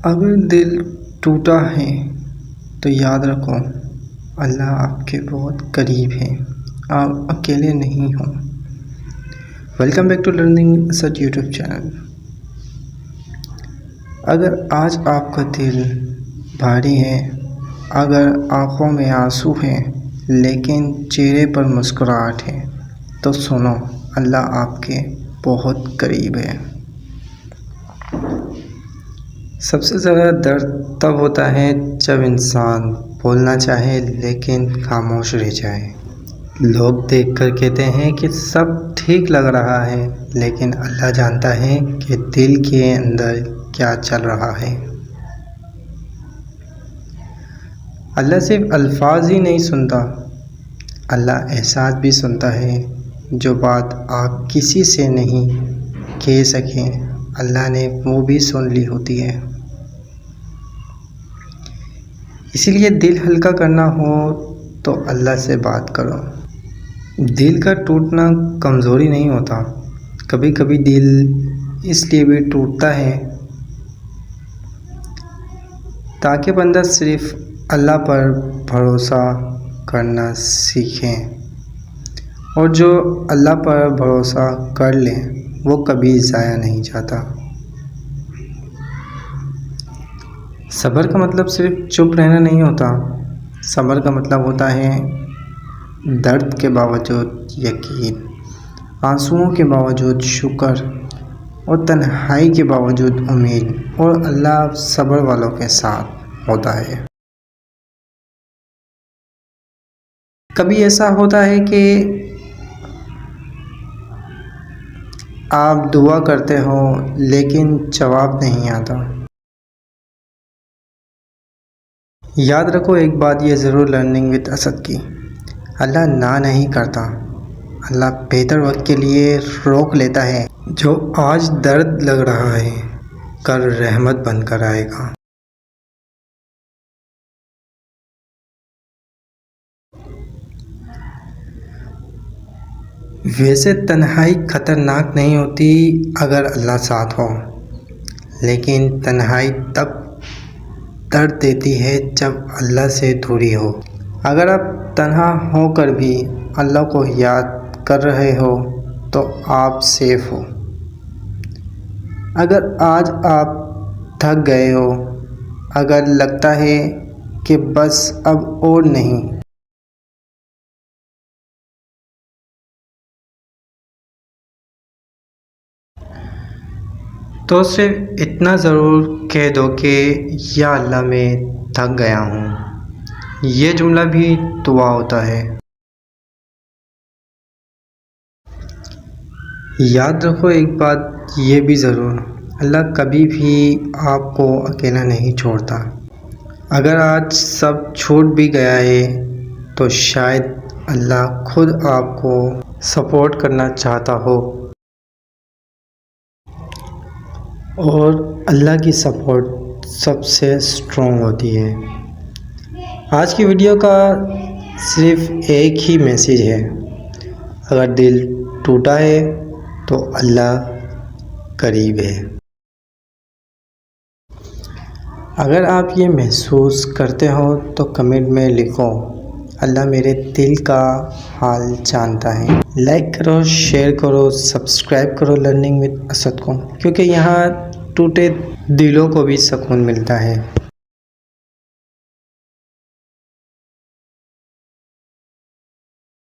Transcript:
اگر دل ٹوٹا ہے تو یاد رکھو اللہ آپ کے بہت قریب ہے، آپ اکیلے نہیں ہو۔ Welcome back to learning Asad YouTube channel. اگر آج آپ کا دل بھاری ہے، اگر آنکھوں میں آنسو ہیں لیکن چہرے پر مسکراہٹ ہے، تو سنو، اللہ آپ کے بہت قریب ہے۔ سب سے زیادہ درد تب ہوتا ہے جب انسان بولنا چاہے لیکن خاموش رہ جائے۔ لوگ دیکھ کر کہتے ہیں کہ سب ٹھیک لگ رہا ہے، لیکن اللہ جانتا ہے کہ دل کے اندر کیا چل رہا ہے۔ اللہ صرف الفاظ ہی نہیں سنتا، اللہ احساس بھی سنتا ہے۔ جو بات آپ کسی سے نہیں کہہ سکیں، اللہ نے وہ بھی سن لی ہوتی ہے۔ اسی لیے دل ہلکا کرنا ہو تو اللہ سے بات کرو۔ دل کا ٹوٹنا کمزوری نہیں ہوتا، کبھی کبھی دل اس لیے بھی ٹوٹتا ہے تاکہ بندہ صرف اللہ پر بھروسہ کرنا سیکھے، اور جو اللہ پر بھروسہ کر لے وہ کبھی ضائع نہیں جاتا۔ صبر کا مطلب صرف چپ رہنا نہیں ہوتا، صبر کا مطلب ہوتا ہے درد کے باوجود یقین، آنسوؤں کے باوجود شکر، اور تنہائی کے باوجود امید، اور اللہ صبر والوں کے ساتھ ہوتا ہے۔ کبھی ایسا ہوتا ہے کہ آپ دعا کرتے ہو لیکن جواب نہیں آتا۔ یاد رکھو ایک بات یہ ضرور لرننگ ود اسد کی، اللہ نہ نہیں کرتا، اللہ بہتر وقت کے لیے روک لیتا ہے۔ جو آج درد لگ رہا ہے کل رحمت بن کر آئے گا۔ ویسے تنہائی خطرناک نہیں ہوتی اگر اللہ ساتھ ہو، لیکن تنہائی تب درد دیتی ہے جب اللہ سے دوری ہو۔ اگر آپ تنہا ہو کر بھی اللہ کو یاد کر رہے ہو تو آپ سیف ہو۔ اگر آج آپ تھک گئے ہو، اگر لگتا ہے کہ بس اب اور نہیں، تو صرف اتنا ضرور کہہ دو کہ یا اللہ میں تھک گیا ہوں۔ یہ جملہ بھی دعا ہوتا ہے۔ یاد رکھو ایک بات یہ بھی ضرور، اللہ کبھی بھی آپ کو اکیلا نہیں چھوڑتا۔ اگر آج سب چھوٹ بھی گیا ہے تو شاید اللہ خود آپ کو سپورٹ کرنا چاہتا ہو، اور اللہ کی سپورٹ سب سے اسٹرانگ ہوتی ہے۔ آج کی ویڈیو کا صرف ایک ہی میسیج ہے، اگر دل ٹوٹا ہے تو اللہ قریب ہے۔ اگر آپ یہ محسوس کرتے ہو تو کمنٹ میں لکھو، اللہ میرے دل کا حال جانتا ہے۔ لائک کرو، شیئر کرو، سبسکرائب کرو لرننگ ود اسد کو، کیونکہ یہاں ٹوٹے دلوں کو بھی سکون ملتا ہے۔